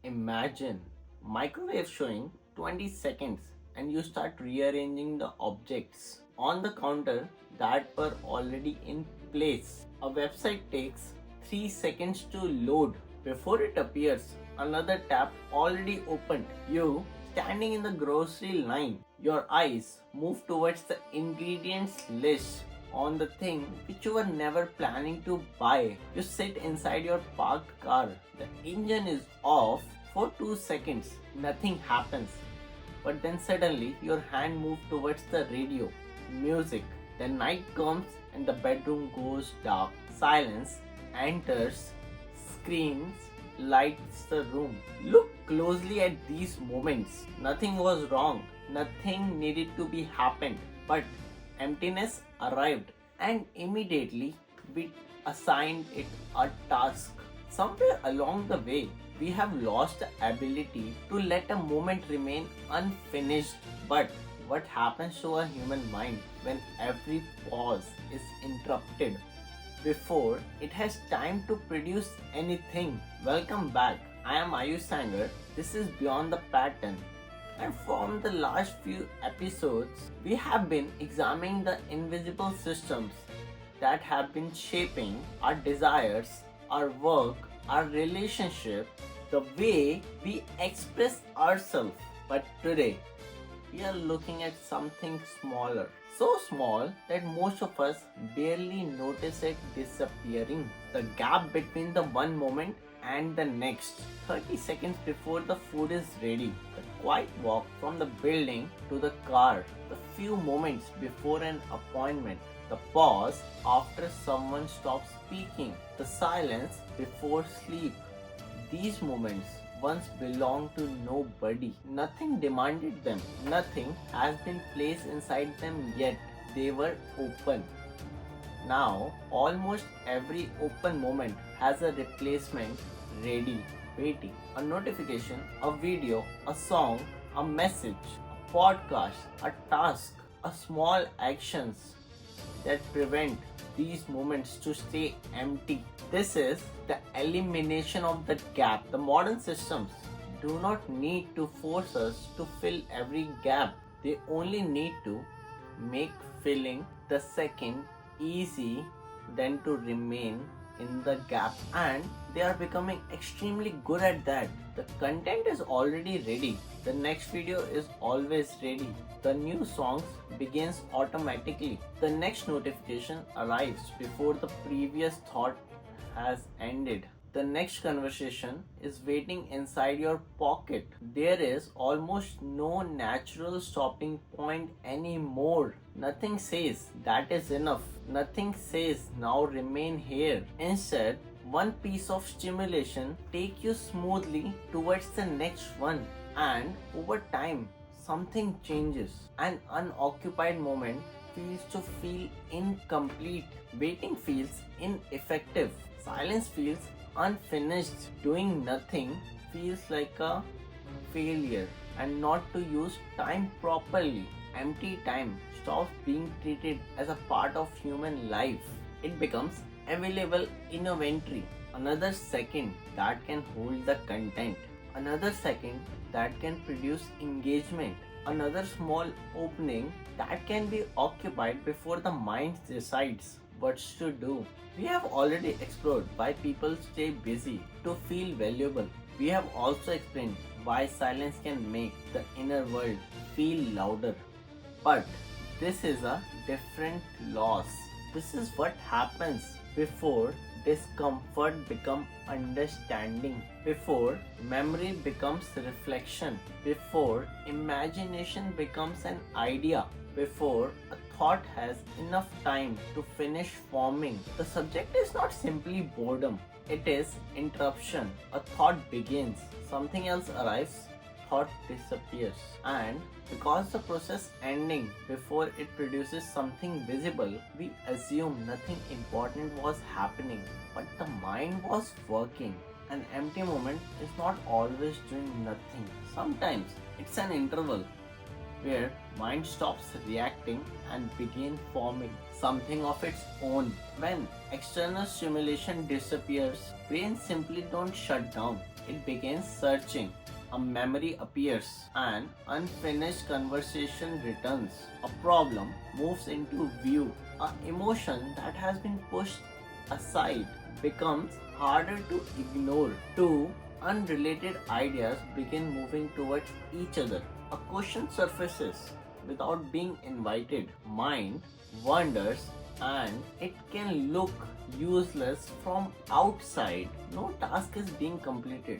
Imagine microwave showing 20 seconds and you start rearranging the objects on the counter that were already in place. A website takes 3 seconds to load. Before it appears, another tab already opened. You standing in the grocery line, your eyes move towards the ingredients list on the thing which you were never planning to buy. You sit inside your parked car. The engine is off for 2 seconds. Nothing happens. But then suddenly your hand moves towards the radio. Music. The night comes and the bedroom goes dark. Silence enters, screams, lights the room. Look closely at these moments. Nothing was wrong. Nothing needed to be happened. But emptiness arrived and immediately we assigned it a task. Somewhere along the way, we have lost the ability to let a moment remain unfinished. But what happens to a human mind when every pause is interrupted before it has time to produce anything? Welcome back. I am Ayush Sanger. This is Beyond the Pattern. And from the last few episodes, we have been examining the invisible systems that have been shaping our desires, our work, our relationship, the way we express ourselves. But today, we are looking at something smaller. So small that most of us barely notice it disappearing. The gap between the one moment and the next. 30 seconds before the food is ready. The quiet walk from the building to the car. The few moments before an appointment. The pause after someone stops speaking. The silence before sleep. These moments once belonged to nobody. Nothing demanded them. Nothing has been placed inside them yet. They were open. Now, almost every open moment has a replacement ready, waiting. A notification, a video, a song, a message, a podcast, a task, a small actions that prevent these moments to stay empty. This is the elimination of the gap. The modern systems do not need to force us to fill every gap. They only need to make filling the second easy than to remain in the gap, and they are becoming extremely good at that. The content is already ready. The next video is always ready. The new songs begins automatically. The next notification arrives before the previous thought has ended. The next conversation is waiting inside your pocket. There is almost no natural stopping point anymore. Nothing says that is enough. Nothing says now remain here. Instead, one piece of stimulation take you smoothly towards the next one, and over time something changes. An unoccupied moment feels to feel incomplete. Waiting feels ineffective. Silence feels unfinished. Doing nothing feels like a failure. And not to use time properly. Empty time stops being treated as a part of human life. It becomes available inventory. Another second that can hold the content. Another second that can produce engagement. Another small opening that can be occupied before the mind decides what to do. We have already explored why people stay busy to feel valuable. We have also explained why silence can make the inner world feel louder. But this is a different loss. This is what happens before discomfort becomes understanding, before memory becomes reflection, before imagination becomes an idea, before a thought has enough time to finish forming. The subject is not simply boredom, it is interruption. A thought begins, something else arrives, thought disappears. And because the process ending before it produces something visible, we assume nothing important was happening, but the mind was working. An empty moment is not always doing nothing. Sometimes it's an interval. where mind stops reacting and begin forming something of its own. When external stimulation disappears, brain simply don't shut down. It begins searching. A memory appears, an unfinished conversation returns, a problem moves into view, an emotion that has been pushed aside becomes harder to ignore. Two unrelated ideas begin moving towards each other. A question surfaces without being invited. Mind wanders and it can look useless from outside. No task is being completed.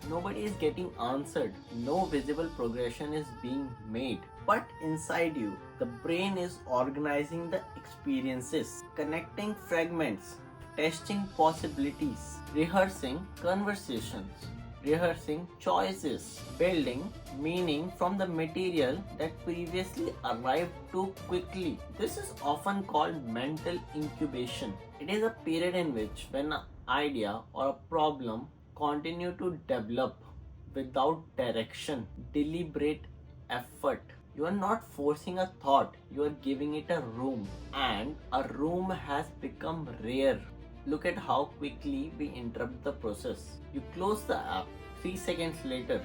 Nobody is getting answered. No visible progression is being made. But inside you, the brain is organizing the experiences, connecting fragments, testing possibilities, rehearsing conversations, rehearsing choices, building meaning from the material that previously arrived too quickly. This is often called mental incubation. It is a period in which when an idea or a problem continue to develop without direction, deliberate effort. You are not forcing a thought, you are giving it a room, and a room has become rare. Look at how quickly we interrupt the process. You close the app, 3 seconds later,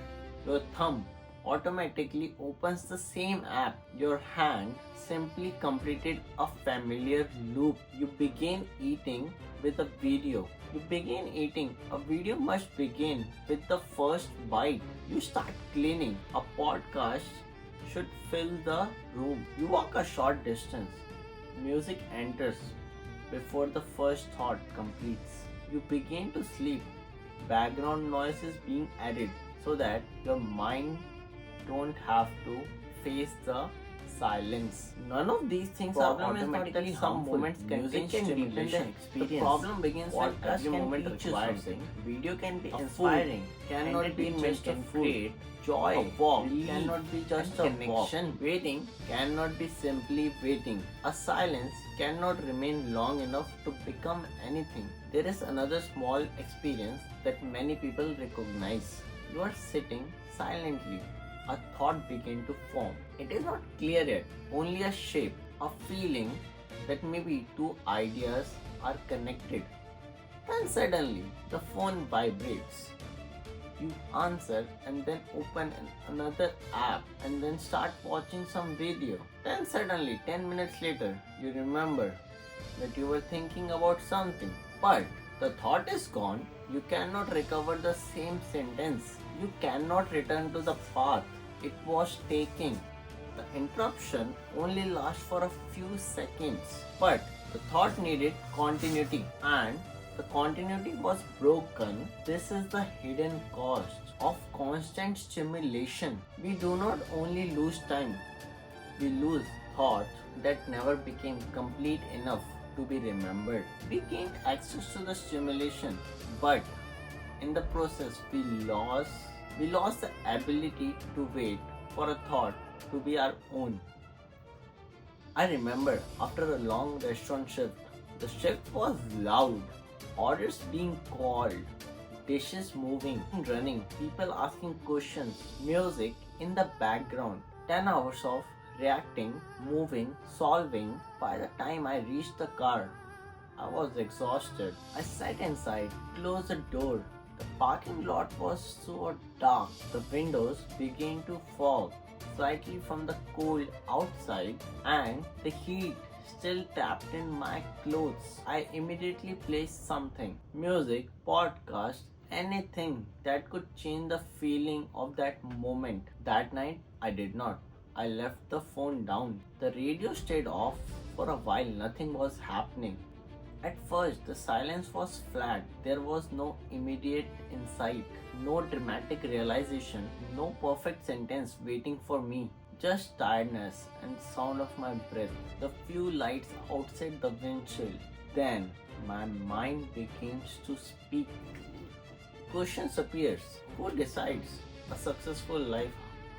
your thumb automatically opens the same app. Your hand simply completed a familiar loop. You begin eating with a video. You begin eating. A video must begin with the first bite. You start cleaning. A podcast should fill the room. You walk a short distance. Music enters before the first thought completes. You begin to sleep. Background noise is being added so that your mind don't have to face the silence. None of these things are automatically harmful. Moments contain stimulation. The problem begins when every moment requires something. Video can be inspiring, cannot be just a food. Joy, a walk cannot be just a connection. Waiting cannot be simply waiting. A silence cannot remain long enough to become anything. There is another small experience that many people recognize. You are sitting silently. A thought begins to form. It is not clear yet, only a shape, a feeling that maybe two ideas are connected. Then suddenly the phone vibrates. You answer and then open another app and then start watching some video. Then suddenly 10 minutes later you remember that you were thinking about something. But the thought is gone. You cannot recover the same sentence. You cannot return to the path it was taking. The interruption only lasts for a few seconds. But the thought needed continuity and the continuity was broken. This is the hidden cost of constant stimulation. We do not only lose time, we lose thoughts that never became complete enough to be remembered. We gained access to the stimulation, but in the process we lost the ability to wait for a thought to be our own. I remember after a long restaurant shift, the shift was loud, orders being called, dishes moving, running, people asking questions, music in the background, 10 hours of reacting, moving, solving. By the time I reached the car, I was exhausted. I sat inside, closed the door. The parking lot was so dark, the windows began to fog slightly from the cold outside and the heat still tapped in my clothes. I immediately placed something, music, podcast, anything that could change the feeling of that moment. That night, I did not. I left the phone down. The radio stayed off for a while, nothing was happening. At first, the silence was flat. There was no immediate insight, no dramatic realization, no perfect sentence waiting for me. Just tiredness and sound of my breath, the few lights outside the windshield. Then my mind begins to speak. Questions appears. Who decides a successful life?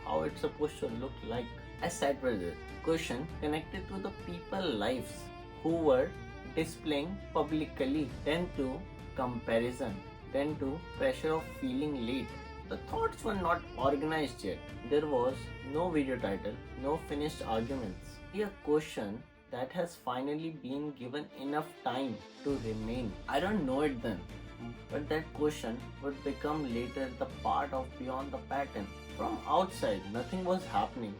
How it's supposed to look like? I sat with it. Question connected to the people lives who were displaying publicly, then to comparison, then to pressure of feeling late, The thoughts were not organized yet. There was no video title, no finished arguments. A question that has finally been given enough time to remain. I don't know it then, but that question would become later the part of beyond the pattern. From outside, nothing was happening,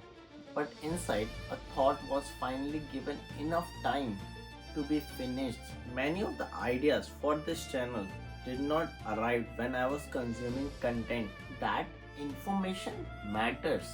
but inside, a thought was finally given enough time to be finished. Many of the ideas for this channel did not arrive when I was consuming content. That information matters.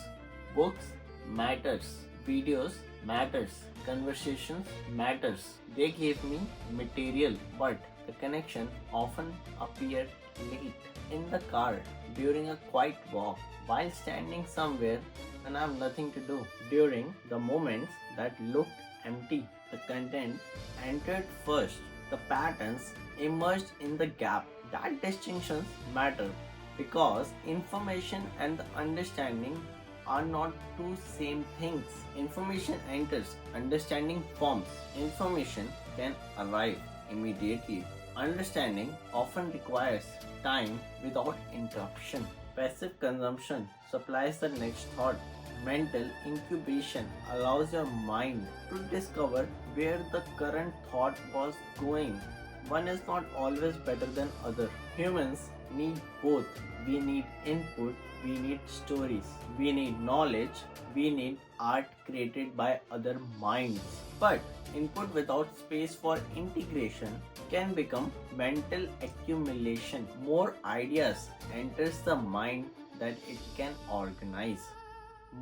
Books matters. Videos matters. Conversations matters. They gave me material, but the connection often appeared late. In the car, during a quiet walk, while standing somewhere when I have nothing to do. During the moments that looked empty, the content entered first. The patterns emerged in the gap. That distinctions matter because information and the understanding are not two same things. Information enters, understanding forms. Information can arrive immediately. Understanding often requires time without interruption. Passive consumption supplies the next thought. Mental incubation allows your mind to discover where the current thought was going. One is not always better than other. Humans need both. We need input, we need stories, we need knowledge, we need art created by other minds. But input without space for integration can become mental accumulation. More ideas enters the mind that it can organize.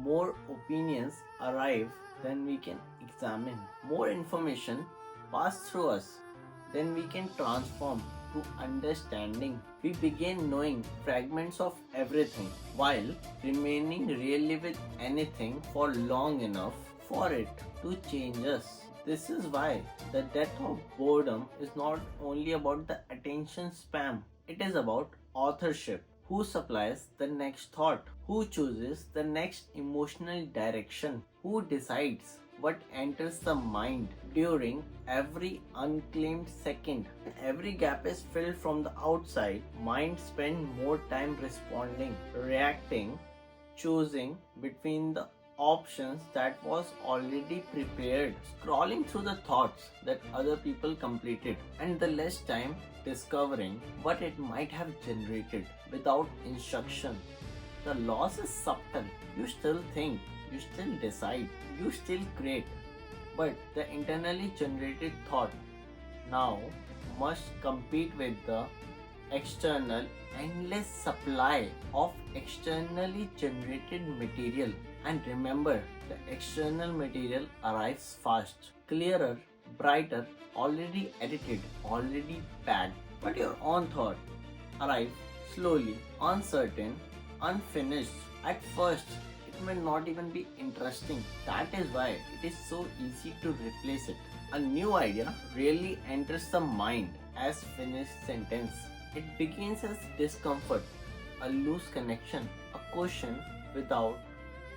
More opinions arrive than we can examine. More information pass through us than we can transform to understanding. We begin knowing fragments of everything while remaining really with anything for long enough for it to change us. This is why the death of boredom is not only about the attention span, it is about authorship. Who supplies the next thought? Who chooses the next emotional direction? Who decides what enters the mind during every unclaimed second? Every gap is filled from the outside. Mind spend more time responding, reacting, choosing between the options that was already prepared, scrolling through the thoughts that other people completed, and the less time discovering what it might have generated without instruction. The loss is subtle. You still think, you still decide, you still create, but the internally generated thought now must compete with the external endless supply of externally generated material. And remember, the external material arrives fast, clearer, brighter, already edited, already packed. But your own thought arrives slowly, uncertain, unfinished. At first, it may not even be interesting. That is why it is so easy to replace it. A new idea rarely enters the mind as finished sentence. It begins as discomfort, a loose connection, a question without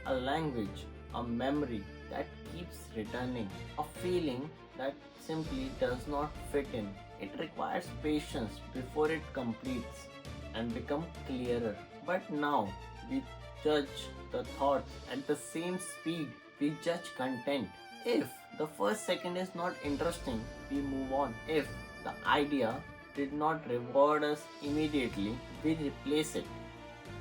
a language, a memory that keeps returning, a feeling that simply does not fit in. It requires patience before it completes and become clearer. But now we judge the thoughts at the same speed we judge content. If the first second is not interesting, we move on. If the idea did not reward us immediately, we replace it.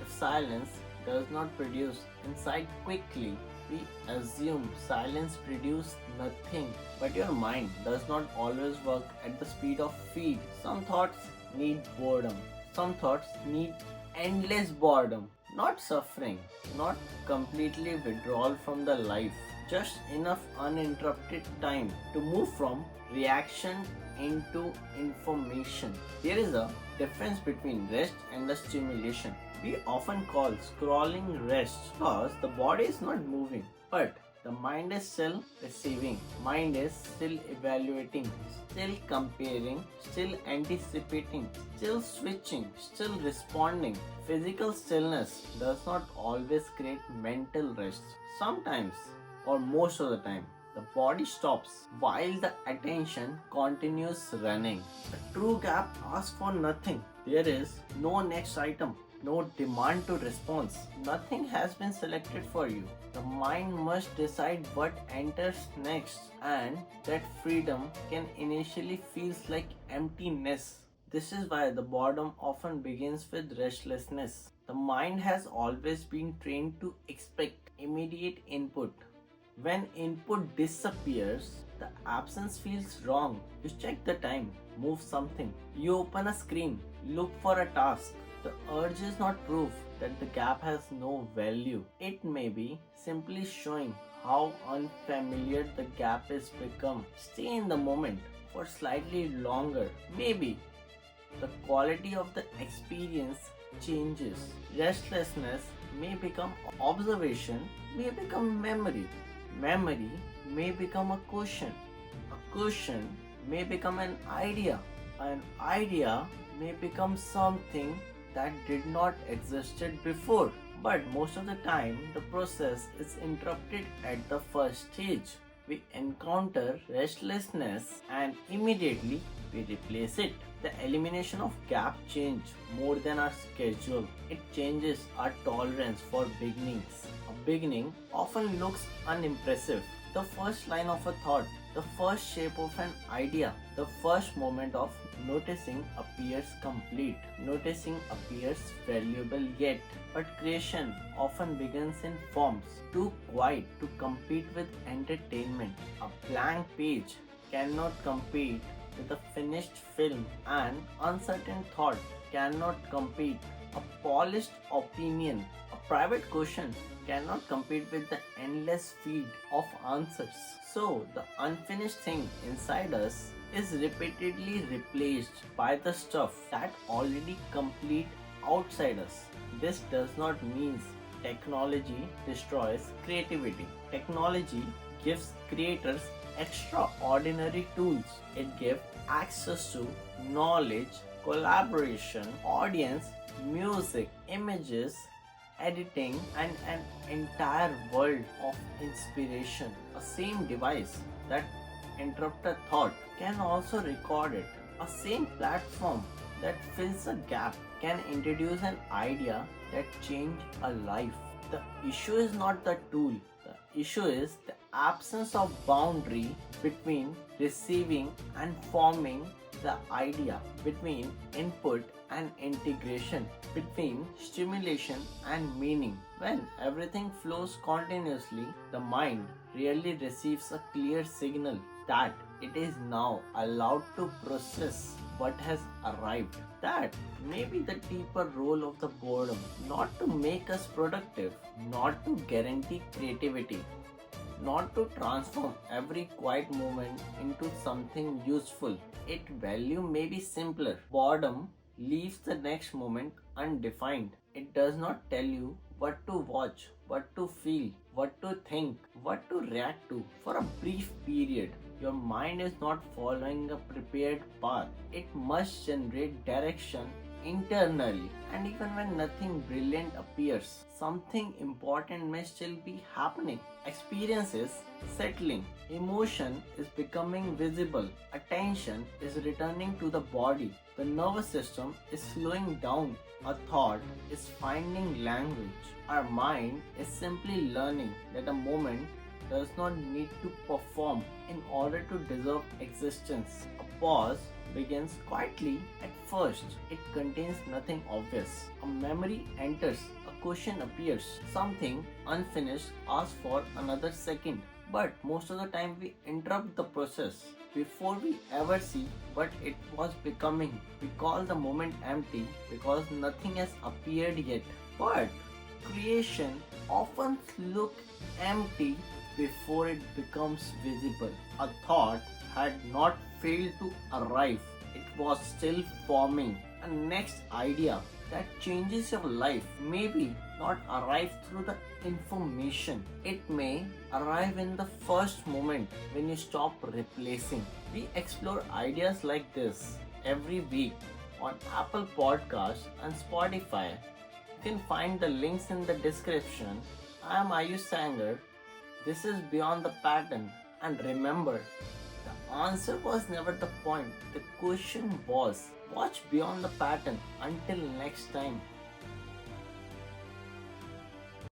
If silence does not produce insight quickly, we assume silence produces nothing. But your mind does not always work at the speed of feed. Some thoughts need boredom. Some thoughts need endless boredom. Not suffering, not completely withdrawal from the life. Just enough uninterrupted time to move from reaction into information. There is a difference between rest and the stimulation. We often call scrolling rest because the body is not moving, but the mind is still receiving, mind is still evaluating, still comparing, still anticipating, still switching, still responding. Physical stillness does not always create mental rest. Sometimes, or most of the time, the body stops while the attention continues running. A true gap asks for nothing. There is no next item, no demand to response. Nothing has been selected for you. The mind must decide what enters next, and that freedom can initially feels like emptiness. This is why the boredom often begins with restlessness. The mind has always been trained to expect immediate input. When input disappears, the absence feels wrong. You check the time, move something. You open a screen, look for a task. The urge is not proof that the gap has no value. It may be simply showing how unfamiliar the gap is become. Stay in the moment for slightly longer. Maybe the quality of the experience changes. Restlessness may become observation, may become memory. Memory may become a question. A question may become an idea. An idea may become something that did not existed before. But most of the time, the process is interrupted at the first stage. We encounter restlessness and immediately we replace it. The elimination of gap change more than our schedule. It changes our tolerance for beginnings. A beginning often looks unimpressive. The first line of a thought, the first shape of an idea, the first moment of noticing appears complete. Noticing appears valuable yet. But creation often begins in forms too quiet to compete with entertainment. A blank page cannot compete with a finished film, and uncertain thought cannot compete. A polished opinion, a private question cannot compete with the endless feed of answers. So, the unfinished thing inside us is repeatedly replaced by the stuff that already complete outside us. This does not mean technology destroys creativity. Technology gives creators extraordinary tools. It gives access to knowledge, collaboration, audience, music, images, editing, and an entire world of inspiration. A same device that interrupts a thought can also record it. A same platform that fills a gap can introduce an idea that changes a life. The issue is not the tool. The issue is the absence of boundary between receiving and forming the idea, between input and integration, between stimulation and meaning. When everything flows continuously, the mind rarely receives a clear signal that it is now allowed to process what has arrived. That may be the deeper role of the boredom, not to make us productive, not to guarantee creativity, not to transform every quiet moment into something useful. Its value may be simpler. Boredom leaves the next moment undefined. It does not tell you what to watch, what to feel, what to think, what to react to. For a brief period, your mind is not following a prepared path. It must generate direction internally, and even when nothing brilliant appears, something important may still be happening. Experience is settling, emotion is becoming visible, attention is returning to the body, the nervous system is slowing down, a thought is finding language. Our mind is simply learning that a moment does not need to perform in order to deserve existence. A pause begins quietly at first. It contains nothing obvious. A memory enters, a question appears, something unfinished asks for another second. But most of the time we interrupt the process before we ever see what it was becoming. We call the moment empty because nothing has appeared yet. But creation often looks empty before it becomes visible. A thought had not failed to arrive, it was still forming. A next idea that changes your life maybe not arrive through the information. It may arrive in the first moment when you stop replacing. We explore ideas like this every week on Apple Podcasts and Spotify. You can find the links in the description. I am Ayush Sanger. This is Beyond the Pattern, and remember, the answer was never the point. The question was, watch beyond the pattern. Until next time.